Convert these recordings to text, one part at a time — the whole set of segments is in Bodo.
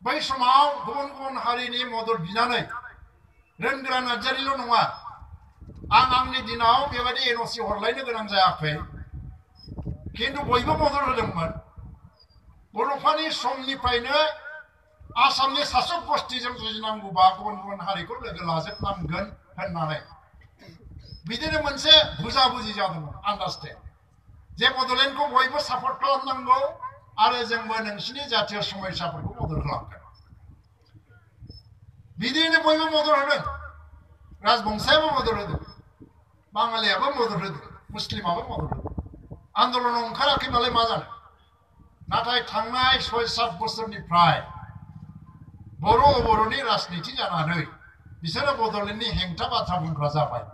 बै समाव गुबुन गुबुन हारिनि मदद बिनानै रोंग्रा नार्जारिल' नङा आंनि दिनाव बेबायदि एनअसि हरलायनो गोनां जायाखै खिन्थु बयबो मदद होदोंमोन बर'फोरनि समनिफ्रायनो आसामनि सासक गस्थिजों जुजिनांगौबा गुबुन गुबुन हारिखौ लोगो लाजोबनांगोन होननानै बिदिनो मोनसे बुजाबुजि जादोंमोन आन्डारस्टेन्ड जे बड'लेण्डखौ बयबो सापर्ट खालामनांगौ आरो जोंबो नोंसिनि जातीय समयसाफोरखौ मदद खालामगोन बिदिनो बयबो मदद होदों राजबंसायाबो मदद होदों बाङालियाबो मदद होदों मुस्लिमाबो मदद होदों आन्दलनाव ओंखाराखै नालाय मा जानो नाथाय थांनाय 6-7 बोसोरनिफ्राय बर' अबर'नि राजनिति जानानै बिसोरो बड'लेण्डनि हेंथा बाथ्रा बुंग्रा जाबाय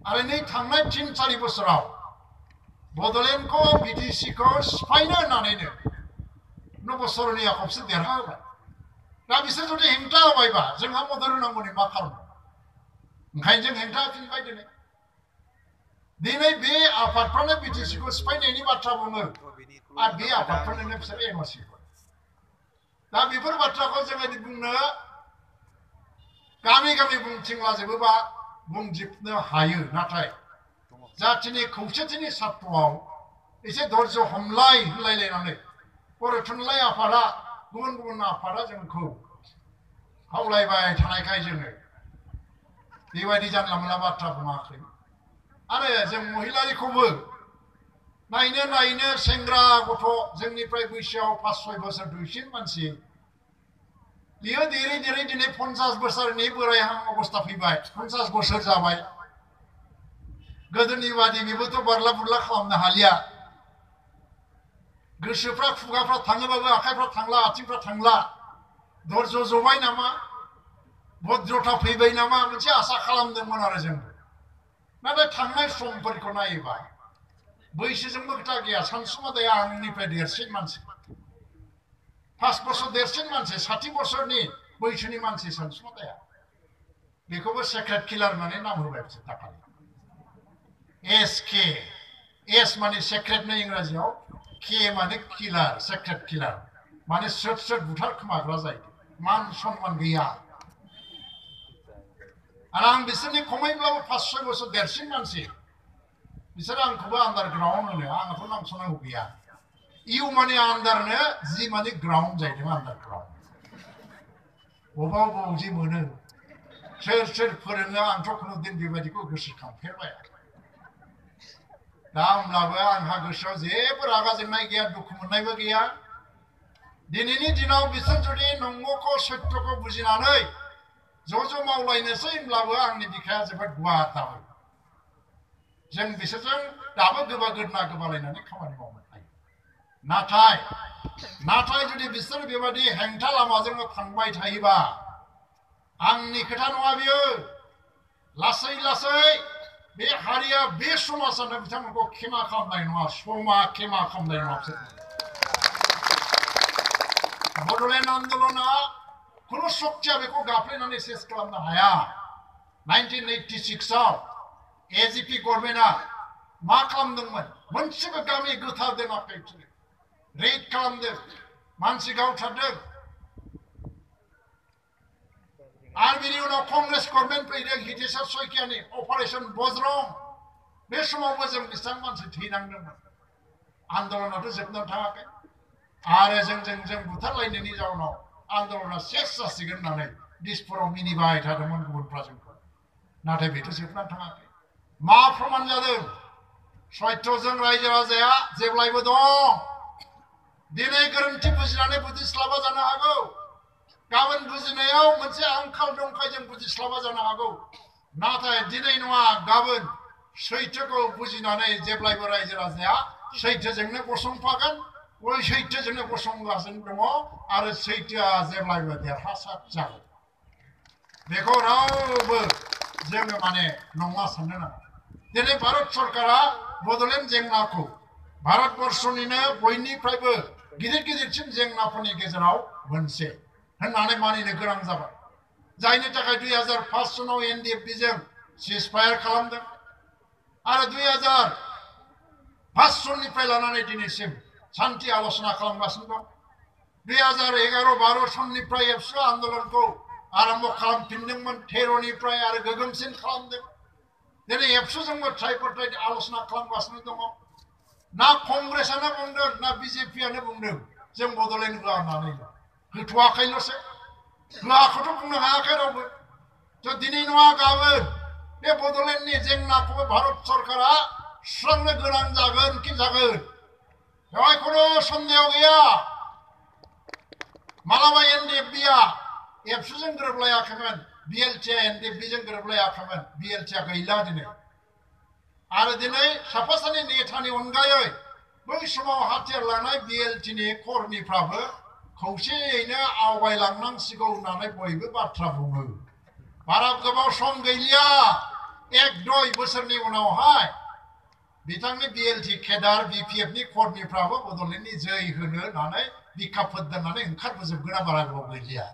आरो नै थांनाय 3-4 बोसोराव बड'लेण्डखौ बिटिसिखौ सिफायनो होननानैनो नबसरनिया खबसे देरहा होबाय दा बिसोर जुदि हेंथा होबायबा जोंहा मदद होनांगौनि मा खालाम ओंखायनो जों हेंथा होफिनबाय दिनै बे आफादफ्रानो बिटिसिखौ सिफायनायनि बाथ्रा बुङो आरो बे आफादफोरनो बिसोर एनअसि दा बेफोर बाथ्राखौ जोङो बुंनो गामि गामि बुंथिंलाजोबोबा बुंजोबनो हायो नाथाय जातिनि खौसेथिनि सार्थआव एसे धर्ज हमलाय होनलायलायनानै बर' थुनलाइ आफादा गुबुन गुबुन आफादा जोंखौ खावलायबाय थानायखाय जोङो बेबायदि जानला मोनला बाथ्रा बुङाखै आरो जों महिलारिखौबो नायनो सेंग्रा गथ' जोंनिफ्राय बैसोआव 5-6 बोसोर दुइसिन मानसि बियो देरै देरै दिनै 50 बोसोरनि बोरायहां अबस्था फैबाय 50 बोसोर जाबाय गोदोनि बादि बेबोथ' बारला बुरला खालामनो हालिया गोसोफ्रा खुगाफ्रा थाङोबाबो आखाइफ्रा थांला आथिंफ्रा थांला धर्ज जबाय नामा भद्रता फैबाय नामा मोनसे आसा खालामदोंमोन आरो जों नाथाय थांनाय समफोरखौ नायोबा बैसोजोंबो खोथा गैया सानसुमादाया आंनिफ्राय देरसिन मानसि 5 बोसोर देरसिन मानसि 60 बोसोरनि बैसोनि मानसि सानसुमादाया बेखौबो सेक्रेट किलार होननानै नाम होबाय बिसोर दाखालि एसके एस माने सेक्रेट नि इंराजियाव के माने किलार सेक्रेट किलार माने स्रोद बुथार खोमाग्रा जायो मान सन्मान गैया आरो आं बिसोरनि खमैब्लाबो 5-6 बोसोर देरसिन मानसि बिसोर आंखौबो आन्डारग्राउन्ड होनो आंहाथ' नांसनांगौ गैया इउ माने आन्डारनो जि माने ग्राउन्ड जाहैदों आन्डारग्राउन्ड बबाव जि मोनो सोर फोरोङो आंथ' खुनुदिन बेबायदिखौ गोसोखांफेरबाय दा होमब्लाबो आंहा गोसोआव जेबो रागा जोंनाय गैया दुखु मोननायबो गैया दिनैनि दिनाव बिसोर जुदि नंगौखौ सत्यखौ बुजिनानै ज' मावलायनोसै होनब्लाबो आंनि बिखाया जोबोद गुवार दाबो जों बिसोरजों दाबो गोबालायनानै खामानि मावनो हायो नाथाय जुदि बिसोर बेबायदि हेंथा लामाजों थांबाय थायोबा आंनि खोथा नङा बियो लासै बे हारिया बे समाजानो बिथांमोनखौ क्षमा खालामनाय नङा समा क्षमा खालामनाय नङा बड'लेण्ड आन्दलना खुनु शक्तिया बेखौ गाफ्लेनानै सेस खालामनो हाया 1986 आव एजिपि गभर्नमेन्टआ मा खालामदोंमोन मोनसेबो गामि गोथार दोनाखै रेड खालामदों मानसि गावथारदों आरो बिनि उनाव कंग्रेस गभर्नमेन्ट फैदों हितेश्वर शइकियानि अपारेशन बज्रं बे समावबो जों बेसेबां मानसि थैनांदोंमोन आन्दलनाथ' जोबनानै थाङाखै आरो जों बुथारलायनायनि जाउनाव आन्दलना सेस जासिगोन होननानै दिसपुराव मिनिबाय थादोंमोन गुबुनफ्रा जोंखौ नाथाय बेथ' जोबनानै थाङाखै मा प्रमान जादों सत्यजों रायजो राजाया जेब्लायबो दं दिनै गोरोन्थि बुजिनानै बुजिस्लाबा जानो हागौ गाबोन बुजिनायाव मोनसे आंखाल दंखाय जों बुजिस्लाबा जानो हागौ नाथाय दिनै नङा गाबोन सैथोखौ बुजिनानै जेब्लायबो रायजो राजाया सैथोजोंनो गसंफागोन बै सैथोजोंनो गसंगासिनो दङ आरो सैथोआ जेब्लायबो देरहासार जागोन बेखौ रावबो जोङो माने नङा साननो नाङा दिनै भारत सरकारा बड'लेण्ड जेंनाखौ भारतबर्षनिनो बयनिफ्रायबो गिदिरसिन जेंनाफोरनि गेजेराव मोनसे होननानै मानिनो गोनां जाबाय जायनि थाखाय 2005 सनाव एनडिएफबि जों सिजफायार खालामदों आरो 2005 सननिफ्राय लानानै दिनैसिम शान्ति आलोचना खालामगासिनो दं 2011-12 सननिफ्राय एबसु आन्दोलनखौ आरम्भ खालामफिनदोंमोन 13निफ्राय आरो गोगोमसिन खालामदों दिनै एबसुजोंबो ट्राइपार्टाइट आलोचना खालामगासिनो दङ ना कंग्रेसआनो बुंदों ना बिजेपिआनो बुंदों जों बड'लेण्ड होआ होननानै होथ'वाखैल'सो होआखौथ' बुंनो हायाखै रावबो थ' दिनै नङा गाबोन बे बड'लेण्डनि जेंनाखौबो भारत सरकारा सुस्रांनो गोनां जागोन कि जागोन बेवहाय खुनु सन्देह गैया मालाबा एनडिएफबिआ एबसुजों गोरोबलायाखैमोन बिएलटिआ एनडिएफबिजों गोरोबलायाखैमोन बिएलटिआ गैला दिनै आरो दिनै साफा सानै नेतानि अनगायै बै समाव हाथियार लानाय बिएलटिनि कर्मिफ्राबो खौसेयैनो आवगायलांनांसिगौ होननानै बयबो बाथ्रा बुङो बारा गोबाव सम गैलिया 1-2 बोसोरनि उनावहाय बिथांनि बिएलटि केडार बिपिएफनि कर्मिफ्राबो बड'लेण्डनि जै होनो होननानै बिखा फोद्दारनानै ओंखारबोजोबगोना बारा गोबाव गैलिया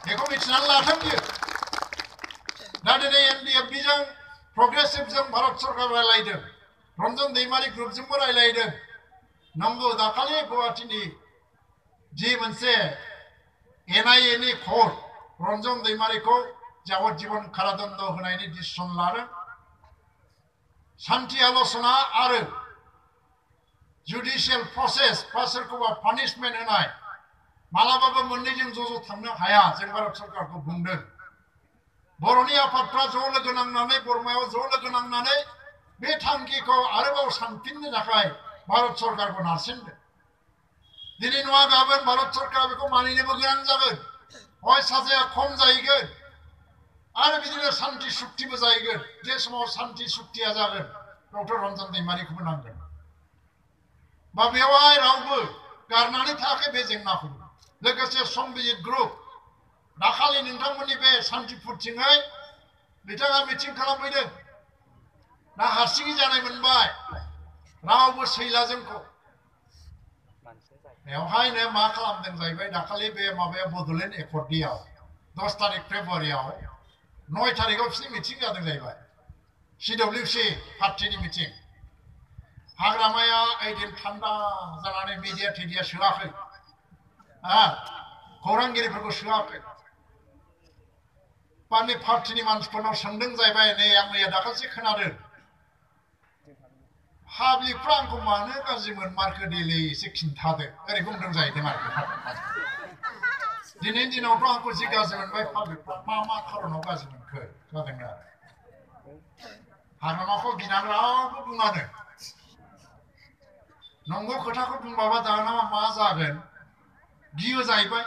बेखौ मिथिनानै लाथों बियो दा दिनै एनडिएफबिजों प्रग्रेसिभजों भारत सरकार रायलायदों रन्जन दैमारि ग्रुपजोंबो रायलायदों नंगौ दाखालि गुवाहाटीनि जि मोनसे एनआइएनि कर्ट रन्जन दैमारिखौ जाबज्जीवन कारादण्ड होनायनि डिसिसन लादों शान्ति आलोचना आरो जुडिशियेल प्रसेस बा सोरखौबा पानिशमेन्ट होनाय मालाबाबो मोननैजों ज' थांनो हाया जों भारत सरकारखौ बुंदों बर'नि आफादफ्रा ज' लोगो नांनानै बरमायाव ज' लोगो नांनानै बे थांखिखौ आरोबाव सानफिननो थाखाय भारत सरकारखौ नारसिनदों दिनै नङा गाबोन भारत सरकारा बेखौ मानिनोबो गोनां जागोन हय साजाया खम जाहैगोन आरो बिदिनो शान्ति सुक्तिबो जाहैगोन जे समाव शान्ति सुक्तिया जागोन डक्टर रन्जन दैमारिखौबो नांगोन बा बेवहाय रावबो गारनानै थायाखै बे जेंनाखौ लोगोसे संबिजित ग्रुप दाखालि नोंथांमोननि बे सान्तिपुरथिङै बिथाङा मिटिं खालामफैदों ना हारसिङै जानाय मोनबाय रावबो सैला जोंखौ बेवहायनो मा खालामदों जाहैबाय दाखालि बे माबाया बड'लेण्ड एकर्डनियाव 10 तारिख फेब्रुवारियाव 9 तारिखआव बिसिनि मिटिं जादों जाहैबाय सिडब्लिउसि पार्टिनि मिटिं हाग्रामाया ओइदिन थान्दा जानानै मिडिया टिडिया सोआखै खौरांगिरिफोरखौ सोआखै पार्टी पार्टिनि मानसिफोरनाव सोंदों जाहैबाय नै आं मैया दाखालिसो खोनादों पाब्लिकफ्रा आंखौ मानो गाज्रि मोनमारखो देलै एसे खिन्थादो ओरै बुंदों जाहैदों आरो दिनैनि दिनावथ' आंखौ जि गाज्रि मोनबाय पाब्लिकफ्रा मा खारनाव गाज्रि मोनखो जादों आरो हाग्रामाखौ गिनानै रावबो बुङानो नंगौ खोथाखौ बुंबाबा दाना मा जागोन गियो जाहैबाय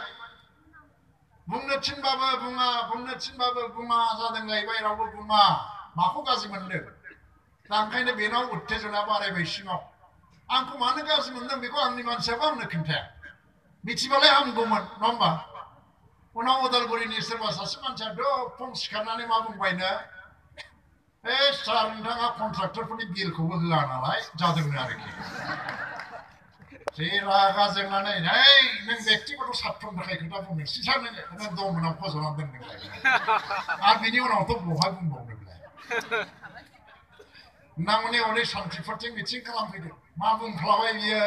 बुंनो थिनबाबो बुङा जादों जाहैबाय रावबो बुङा माखौ गाज्रि मोनदों दा ओंखायनो बेनाव उत्तेजना बारायबाय सिङाव आंखौ मानो गाज्रि मोनदों बेखौ आंनि मानसियाबो आंनो खिन्थाया मिथिबालाय हामगौमोन नङा होमबा उनाव उदालगुरिनि सोरबा सासे मानसिया फन सिखारनानै मा बुंबायनो सार नोंथाङा कन्ट्राक्टरफोरनि बिलखौबो होआ नालाय जादोंनो आरोखि जे रागा जोंनानै नों बेक्तिगत सार्थनि थाखाय खोथा बुंदों सिसार नों दमनाव फज'नानै दोनदों आरो बिनि उनावथ' बहाय बुंबावदोंलाय नामनि हनै सान्तिपुरथिं मिटिं खालामफैदों मा बुंफ्लाबाय बियो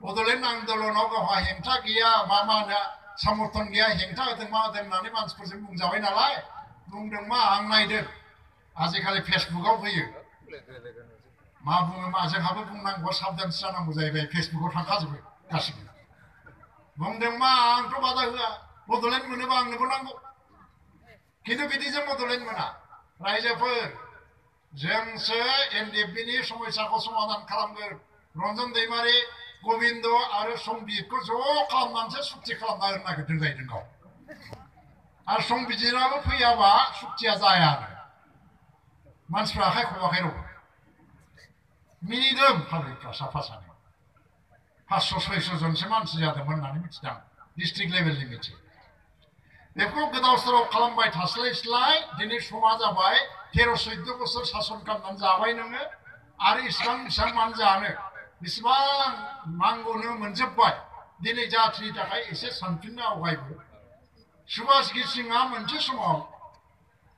बड'लेण्ड आन्दोलनाव गावहा हेंथा गैया मा होनो समर्थन गैया हेंथा होदों मा होदों होननानै मानसिफोरजों बुंजाबाय नालाय बुंदों मा आं नायदों आजिखालि फेसबुकाव फैयो मा बुङो मा जोंहाबो बुंनांगौ साबधानसो जानांगौ जाहैबाय फेसबुकाव थांखाजोबो गासिबो बुंदों मा आंथ' बादा होआ बड'लेण्ड मोनोबा आंनोबो नांगौ खिन्थु बिदिजों बड'लेण्ड मोना रायजोफोर जोंसो एनडिएफबिनि समस्याखौ समाधान खालामगोन रन्जन दैमारि गबिन्द आरो संबिजितखौ ज' खालामनानैसो सुक्ति खालामना होनो नागिरदों जाहैदों गाव आरो संबिजितआबो फैयाबा सुक्तिया जायानो मानसिफ्रा आखाइ खबाखै रावबो मिनिदों पाब्लिकफ्रा साफा सानै 500-600 जनसो मानसि जादोंमोन होननानै मिथिदों डिस्ट्रिक्ट लेभेलनि मिटिं बेखौ गोदाव सोराव खालामबाय थास्लायस्लाय दिनै समा जाबाय 13-14 बोसोर सासन खालामनानै जाबाय नोङो आरो इसिबां मान जानो बेसेबां नांगौनो मोनजोब्बाय दिनै जाथिनि थाखाय एसे सानफिननो आवगायबो सुभाष गिसिङा मोनसे समाव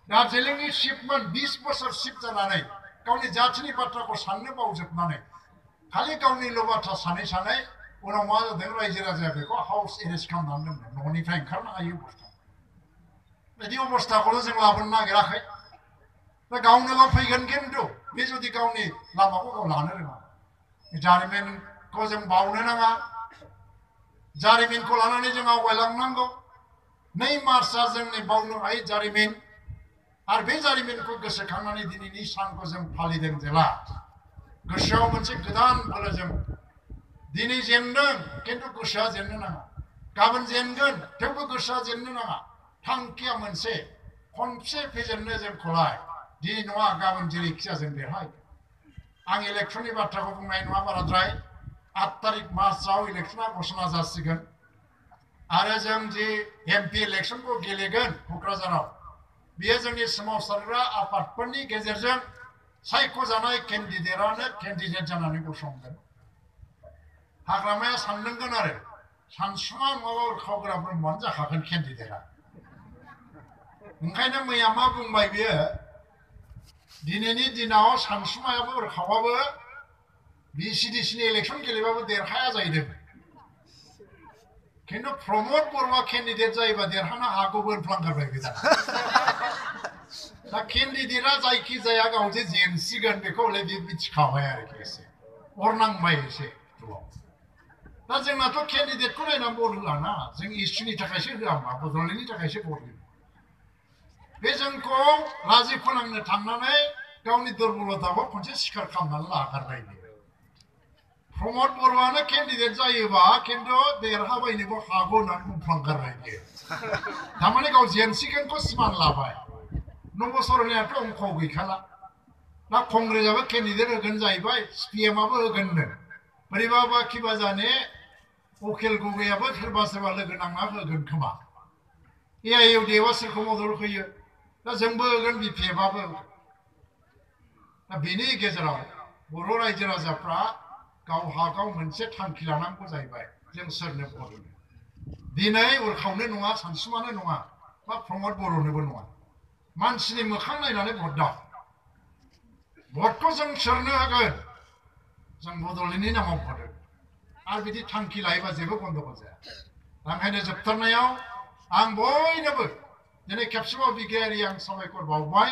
दार्जिलिंनि चिफमोन 20 बोसोर चिफ जानानै गावनि जाथिनि बाथ्राखौ साननो बावजोबनानै खालि गावनिल' बाथ्रा सानै उनाव मा जादों रायजो राजाया बेखौ हाउस एरेस्ट खालामनानै दोनदों न'निफ्राय ओंखारनो हायै अबस्था बिदि अबस्थाखौनो जों लाबोनो नागिराखै दा गावनो गाव फैगोन खिन्थु बे जुदि गावनि लामाखौ गाव लानो रोङा जारिमिनखौ जों बावनो नाङा जारिमिनखौ लानानै जों आवगायलांनांगौ 2 मार्चआ जोंनि बावनो हायै जारिमिन आरो बे जारिमिनखौ गोसोखांनानै दिनैनि सानखौ जों फालिदों जेला गोसोआव मोनसे गोदान बोलोजों दिनै जेनदों खिन्थु गोसोआ जेननो नाङा गाबोन जेनगोन थेवबो गोसोआ जेननो नाङा थांखिया मोनसे खनसे फेजेननो जोंखौलाय दिनै नङा गाबोन जेरैखिया जों देरहागोन आं इलेक्सननि बाथ्राखौ बुंनाय नङा बाराद्राय 8 तारिख मार्चआव इलेक्सना घोषणा जासिगोन आरो जों जे एमपि इलेक्सनखौ गेलेगोन क'क्राझाराव बेयो जोंनि सोमावसारग्रा आफादफोरनि गेजेरजों सायख'जानाय केन्डिडेट जानानै गसंगोन हाग्रामाया साननांगोन आरो सानसुमा नङाबा उरखावग्रा ब्रह्मआनो जाखागोन केन्डिडेटआ ओंखायनो मैया मा बुंबाय बियो दिनैनि दिनाव सानसुमायाबो उरखावाबो बिसिडिसिनि इलेक्सन गेलेबाबो देरहाया जाहैदों खिन्थु प्रमद बर'आ केन्डिडेट जायोबा देरहानो हागौबो होनफ्लांगारबाय बे दा केन्डिडेटआ जायखि जाया गाव जे जेनसिगोन बेखौ हले बे मिथिखाबाय आरोखि एसे अर नांबाय एसे दा जोंनाथ' केन्डिडेटखौ नायनानै भट होलाना जों इस्युनि थाखायसो होआ मा बड'लेण्डनि थाखायसो भट होयो बे जोंखौ लाजि फोनांनो थांनानै गावनि दुरबलताखौ खनसे सिखार खालामनानै लागारबाय प्रमद बर'आनो केन्डिडेट जायोबा खिन्थु देरहाबायनोबो हागौ होननानै बुंफ्लांगारबाय बियो थारमाने गाव जेनसिगोनखौ सिमान लाबाय नबसरनायाथ' अंक गैखाला दा कंग्रेसआबो केन्डिडेट होगोन जाहैबाय सिपिएमआबो होगोननो बोरैबाबा किबा जाने उकिल गगैयाबो सोरबा सोरबा लोगो नांना होगोन खोमा एआइइउडिएफआ सोरखौ मदद होयो दा जोंबो होगोन बिपिएफआबो दा बेनि गेजेराव बर' रायजो राजाफ्रा गावहा गाव मोनसे थांखि लानांगौ जाहैबाय जों सोरनो भट होनो दिनै उरखावनो नङा सानसुमानो नङा बा प्रमद बर'नोबो नङा मानसिनि मोखां नायनानै भट दाव भटखौ जों सोरनो होगोन जों बड'लेण्डनि नामाव भट होगोन आरो बिदि थांखि लायोबा जेबो गन्दगल जाया ओंखायनो जोबथारनायाव आं बयनोबो दिनै खेबसेबाव बिगियारि आं साबायखर बावबाय